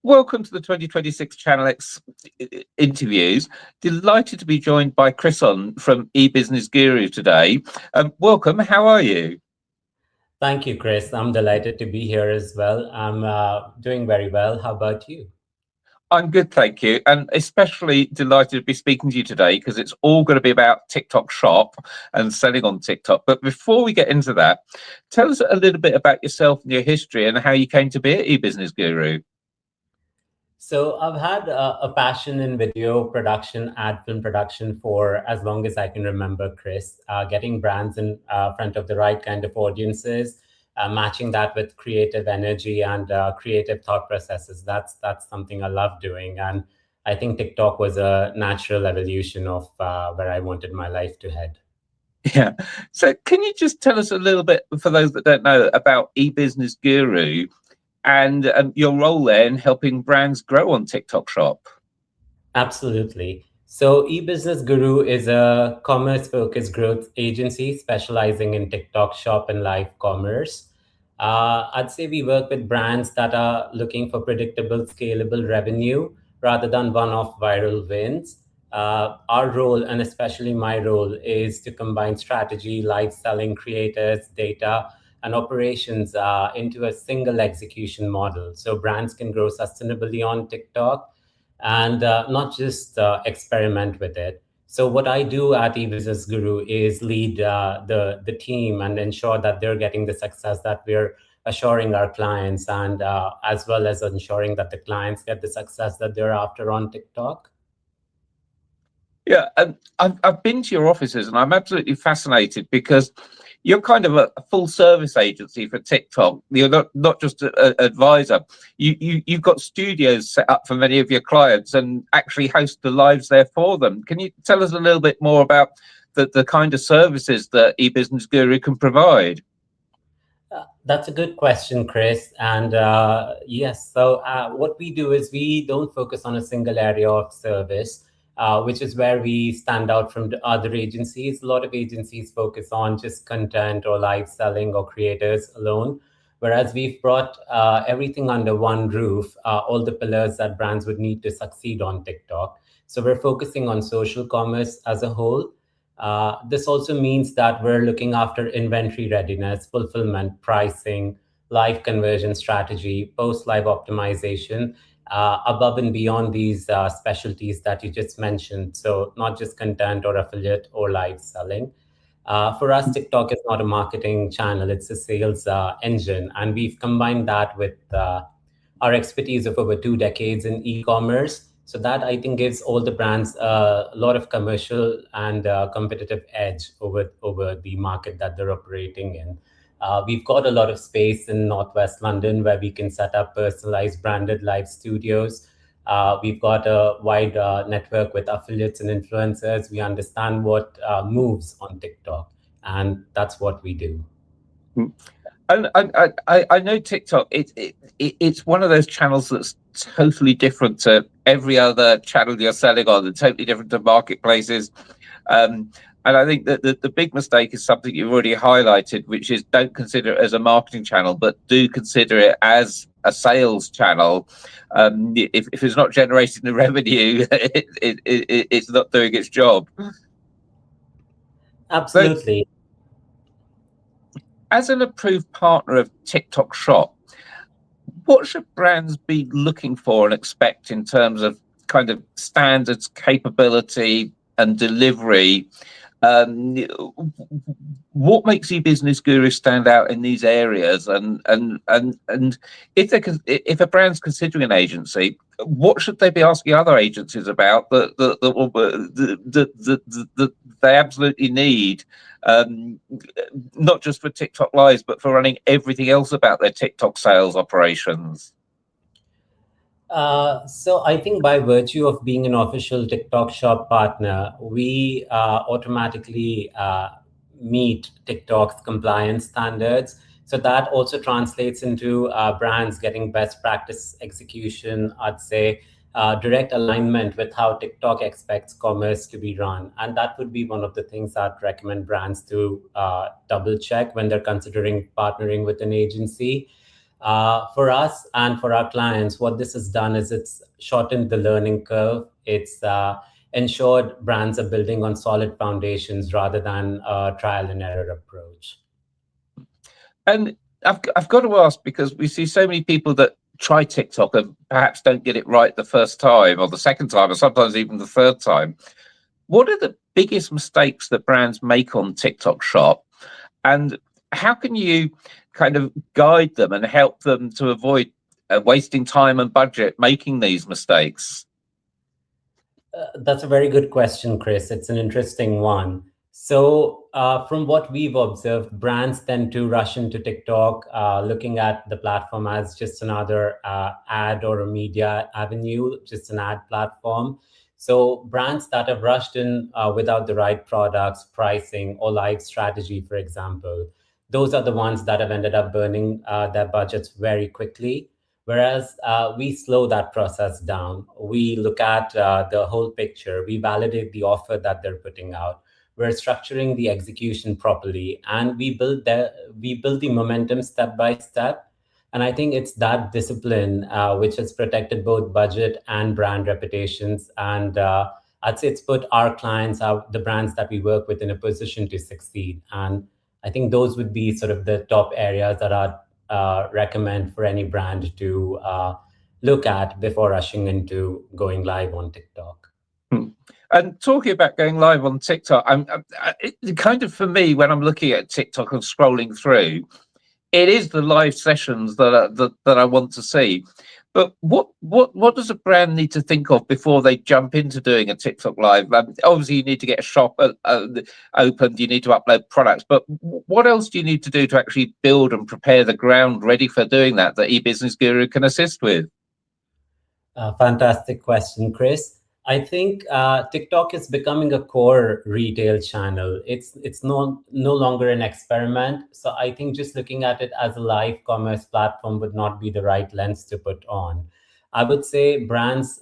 Welcome to the 2026 Channel X interviews. Delighted to be joined by Krison from eBusiness Guru today. Welcome. How are you? Thank you, Chris. I'm delighted to be here as well. I'm doing very well. How about you? I'm good, thank you. And especially delighted to be speaking to you today because it's all going to be about TikTok Shop and selling on TikTok. But before we get into that, tell us a little bit about yourself and your history and how you came to be at eBusiness Guru. So I've had a passion in video production, ad film production for as long as I can remember, Chris. Getting brands in front of the right kind of audiences, matching that with creative energy and creative thought processes. That's something I love doing, and I think TikTok was a natural evolution of where I wanted my life to head. Yeah. So can you just tell us a little bit, for those that don't know, about eBusiness Guru and your role there in helping brands grow on TikTok Shop? Absolutely. So, eBusiness Guru is a commerce focused growth agency specializing in TikTok Shop and live commerce. I'd say we work with brands that are looking for predictable, scalable revenue rather than one off viral wins. Our role, and especially my role, is to combine strategy, live selling, creators, data, and operations into a single execution model. So brands can grow sustainably on TikTok and not just experiment with it. So what I do at eBusiness Guru is lead the team and ensure that they're getting the success that we're assuring our clients, and as well as ensuring that the clients get the success that they're after on TikTok. Yeah, and I've been to your offices and I'm absolutely fascinated because you're kind of a full service agency for TikTok. You're not just an advisor. You've got studios set up for many of your clients and actually host the lives there for them. Can you tell us a little bit more about the kind of services that eBusiness Guru can provide? That's a good question, Chris. And yes, so what we do is we don't focus on a single area of service, which is where we stand out from the other agencies. A lot of agencies focus on just content or live selling or creators alone, whereas we've brought everything under one roof, all the pillars that brands would need to succeed on TikTok. So we're focusing on social commerce as a whole. This also means that we're looking after inventory readiness, fulfillment, pricing, live conversion strategy, post-live optimization, above and beyond these specialties that you just mentioned. So not just content or affiliate or live selling. For us, TikTok is not a marketing channel, it's a sales engine. And we've combined that with our expertise of over 2 decades in e-commerce. So that I think gives all the brands a lot of commercial and competitive edge over the market that they're operating in. We've got a lot of space in Northwest London where we can set up personalized branded live studios. We've got a wide network with affiliates and influencers. We understand what moves on TikTok, and that's what we do. And I know TikTok. It's one of those channels that's totally different to every other channel you're selling on, and totally different to marketplaces. And I think that the big mistake is something you've already highlighted, which is don't consider it as a marketing channel, but do consider it as a sales channel. If it's not generating the revenue, it's not doing its job. Absolutely. So, as an approved partner of TikTok Shop, what should brands be looking for and expect in terms of kind of standards, capability, and delivery? What makes eBusiness Guru stand out in these areas? And if a brand's considering an agency, what should they be asking other agencies about that they absolutely need? Not just for TikTok Lives, but for running everything else about their TikTok sales operations. So I think by virtue of being an official TikTok Shop partner, we automatically meet TikTok's compliance standards. So that also translates into brands getting best practice execution, I'd say, direct alignment with how TikTok expects commerce to be run. And that would be one of the things I'd recommend brands to double check when they're considering partnering with an agency. For us and for our clients, what this has done is it's shortened the learning curve. It's ensured brands are building on solid foundations rather than a trial and error approach. And I've got to ask, because we see so many people that try TikTok and perhaps don't get it right the first time or the second time or sometimes even the third time. What are the biggest mistakes that brands make on TikTok Shop? And how can you kind of guide them and help them to avoid wasting time and budget making these mistakes? That's a very good question, Chris. It's an interesting one. So, from what we've observed, brands tend to rush into TikTok, looking at the platform as just another ad or a media avenue, just an ad platform. So, brands that have rushed in without the right products, pricing, or live strategy, for example, those are the ones that have ended up burning their budgets very quickly. Whereas we slow that process down. We look at the whole picture. We validate the offer that they're putting out. We're structuring the execution properly, and we build the momentum step by step. And I think it's that discipline which has protected both budget and brand reputations. And I'd say it's put our clients, the brands that we work with, in a position to succeed. And I think those would be sort of the top areas that are recommend for any brand to look at before rushing into going live on TikTok. And talking about going live on TikTok, it kind of, for me, when I'm looking at TikTok and scrolling through, it is the live sessions that I want to see. But what does a brand need to think of before they jump into doing a TikTok live? Obviously, you need to get a shop opened. You need to upload products. But what else do you need to do to actually build and prepare the ground ready for doing that eBusiness Guru can assist with? Fantastic question, Chris. I think TikTok is becoming a core retail channel. It's no longer an experiment. So I think just looking at it as a live commerce platform would not be the right lens to put on. I would say brands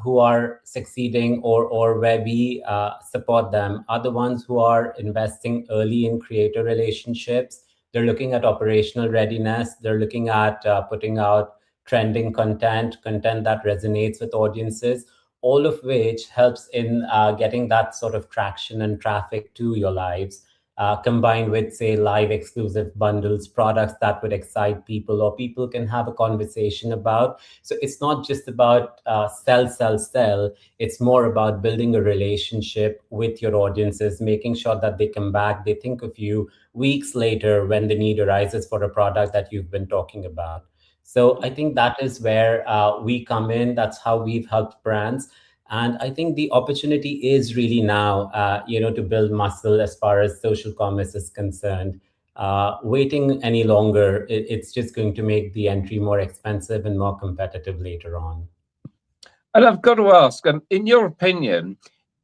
who are succeeding, or where we support them, are the ones who are investing early in creator relationships. They're looking at operational readiness. They're looking at putting out trending content that resonates with audiences, all of which helps in getting that sort of traction and traffic to your lives, combined with, say, live exclusive bundles, products that would excite people or people can have a conversation about. So it's not just about sell. It's more about building a relationship with your audiences, making sure that they come back, they think of you weeks later when the need arises for a product that you've been talking about. So I think that is where we come in. That's how we've helped brands. And I think the opportunity is really now, to build muscle as far as social commerce is concerned. Waiting any longer, it's just going to make the entry more expensive and more competitive later on. And I've got to ask, in your opinion,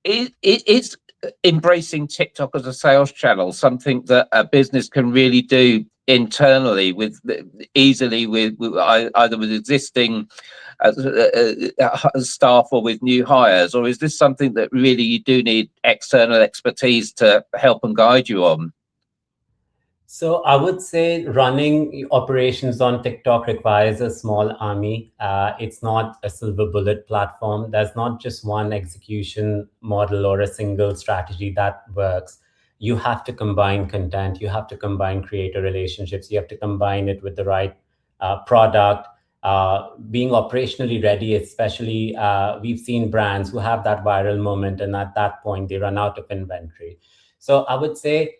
is embracing TikTok as a sales channel something that a business can really do internally easily with either with existing staff or with new hires, or is this something that really you do need external expertise to help and guide you on? So I would say running operations on TikTok requires a small army. It's not a silver bullet platform. There's not just one execution model or a single strategy that works. You have to combine content. You have to combine creator relationships. You have to combine it with the right product, being operationally ready. Especially, we've seen brands who have that viral moment, and at that point, they run out of inventory. So I would say,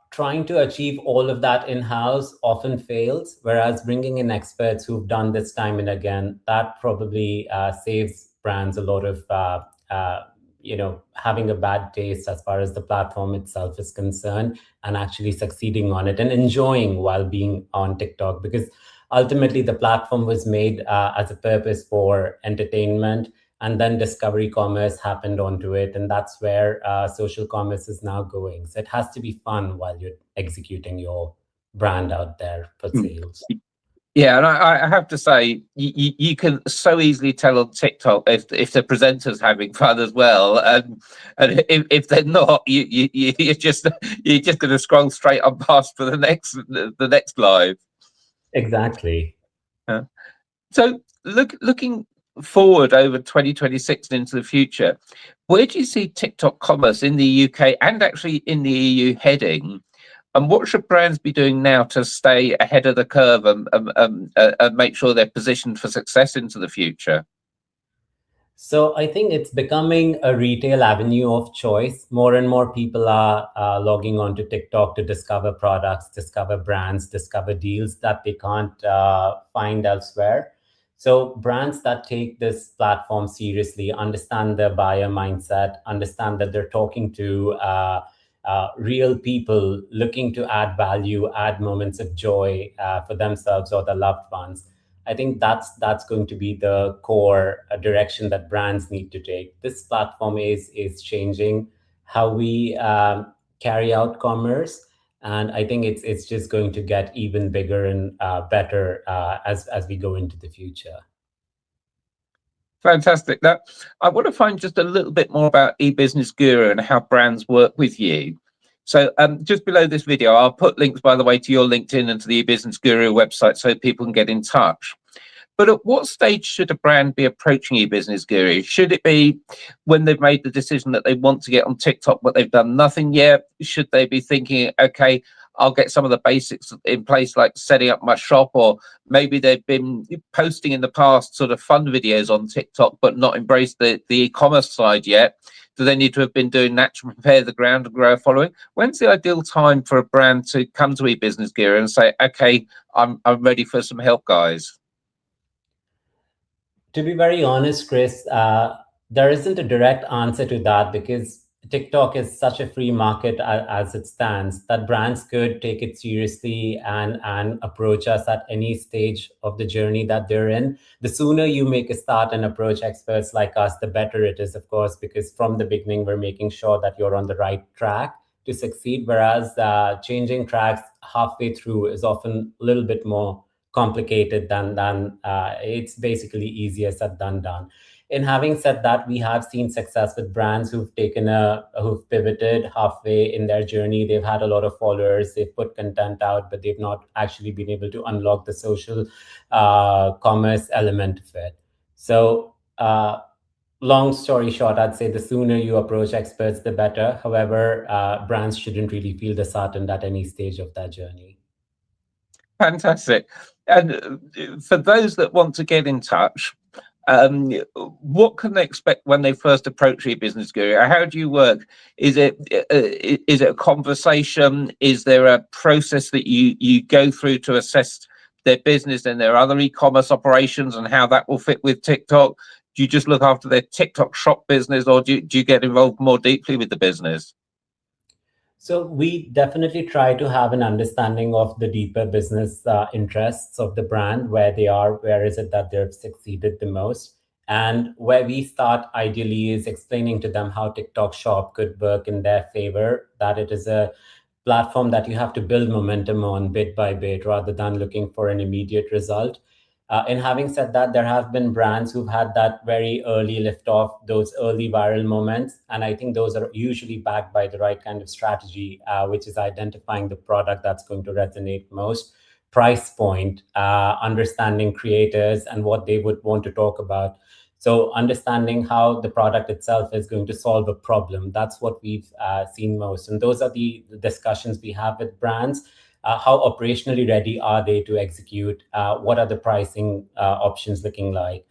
trying to achieve all of that in-house often fails, whereas bringing in experts who've done this time and again, that probably saves brands a lot of having a bad taste as far as the platform itself is concerned, and actually succeeding on it and enjoying while being on TikTok. Because ultimately the platform was made as a purpose for entertainment, and then discovery commerce happened onto it. And that's where social commerce is now going. So it has to be fun while you're executing your brand out there for sales. Yeah, and I have to say, you can so easily tell on TikTok if the presenter's having fun as well, and if they're not, you're just going to scroll straight on past for the next live. Exactly. Uh, so looking forward over 2026 and into the future, where do you see TikTok commerce in the UK and actually in the EU heading? And what should brands be doing now to stay ahead of the curve and make sure they're positioned for success into the future? So I think it's becoming a retail avenue of choice. More and more people are logging onto TikTok to discover products, discover brands, discover deals that they can't find elsewhere. So brands that take this platform seriously, understand their buyer mindset, understand that they're talking to real people looking to add value, add moments of joy for themselves or their loved ones. I think that's going to be the core direction that brands need to take. This platform is changing how we carry out commerce, and I think it's just going to get even bigger and better as we go into the future. Fantastic. Now, I want to find just a little bit more about eBusiness Guru and how brands work with you. So, just below this video, I'll put links, by the way, to your LinkedIn and to the eBusiness Guru website so people can get in touch. But at what stage should a brand be approaching eBusiness Guru? Should it be when they've made the decision that they want to get on TikTok, but they've done nothing yet? Should they be thinking, okay, I'll get some of the basics in place, like setting up my shop, or maybe they've been posting in the past sort of fun videos on TikTok, but not embraced the e-commerce side yet? Do they need to have been doing that to prepare the ground and grow a following? When's the ideal time for a brand to come to eBusiness Guru and say, okay, I'm ready for some help, guys? To be very honest, Chris, there isn't a direct answer to that because TikTok is such a free market as it stands that brands could take it seriously and approach us at any stage of the journey that they're in. The sooner you make a start and approach experts like us, the better it is, of course, because from the beginning, we're making sure that you're on the right track to succeed. Whereas changing tracks halfway through is often a little bit more complicated than it's basically easier said than done. In having said that, we have seen success with brands who've pivoted halfway in their journey. They've had a lot of followers, they've put content out, but they've not actually been able to unlock the social commerce element of it. So long story short, I'd say the sooner you approach experts, the better. However, brands shouldn't really feel disheartened at any stage of their journey. Fantastic. And for those that want to get in touch, what can they expect when they first approach your business guru? How do you work? Is it a conversation? Is there a process that you go through to assess their business and their other e-commerce operations and how that will fit with TikTok? Do you just look after their TikTok shop business, or do you get involved more deeply with the business? So we definitely try to have an understanding of the deeper business interests of the brand, where they are, where is it that they've succeeded the most. And where we start ideally is explaining to them how TikTok Shop could work in their favor, that it is a platform that you have to build momentum on bit by bit rather than looking for an immediate result. And having said that, there have been brands who've had that very early liftoff, those early viral moments. And I think those are usually backed by the right kind of strategy, which is identifying the product that's going to resonate most, price point, understanding creators and what they would want to talk about. So understanding how the product itself is going to solve a problem, that's what we've seen most. And those are the discussions we have with brands. How operationally ready are they to execute? What are the pricing options looking like?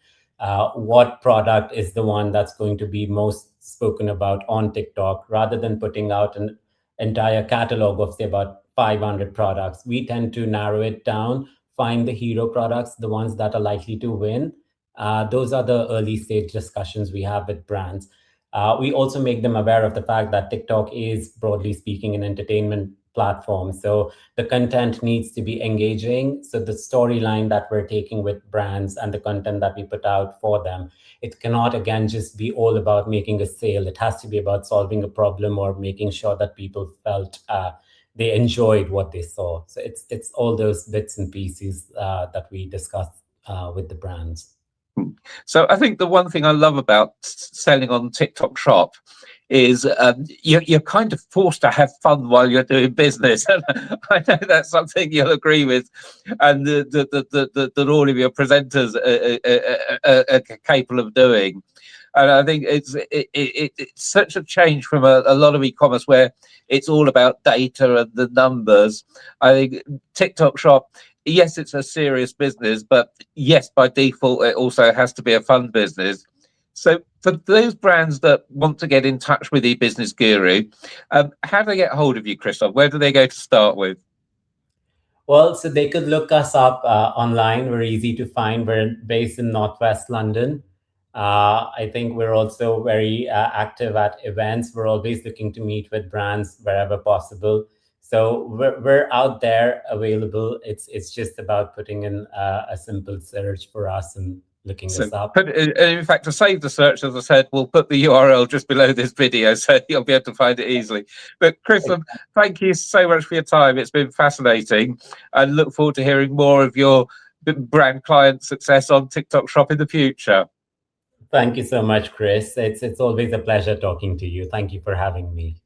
What product is the one that's going to be most spoken about on TikTok? Rather than putting out an entire catalog of, say, about 500 products, we tend to narrow it down, find the hero products, the ones that are likely to win. Those are the early stage discussions we have with brands. We also make them aware of the fact that TikTok is, broadly speaking, an entertainment platform. So the content needs to be engaging. So the storyline that we're taking with brands and the content that we put out for them, it cannot, again, just be all about making a sale. It has to be about solving a problem or making sure that people felt they enjoyed what they saw. So it's all those bits and pieces that we discuss with the brands. So I think the one thing I love about selling on TikTok Shop is you're kind of forced to have fun while you're doing business. And I know that's something you'll agree with, and that all of your presenters are capable of doing. And I think it's such a change from a lot of e-commerce where it's all about data and the numbers. I think TikTok Shop, yes, it's a serious business, but yes, by default, it also has to be a fun business. So for those brands that want to get in touch with eBusiness Guru, how do they get hold of you, Krison? Where do they go to start with? Well, so they could look us up online. We're easy to find. We're based in Northwest London. I think we're also very active at events. We're always looking to meet with brands wherever possible. So we're out there available. It's just about putting in a simple search for us and looking So us up. in fact, to save the search, as I said, we'll put the URL just below this video, so you'll be able to find it easily. But Krison, thank you so much for your time. It's been fascinating, and look forward to hearing more of your brand client success on TikTok Shop in the future. Thank you so much, Chris. It's always a pleasure talking to you. Thank you for having me.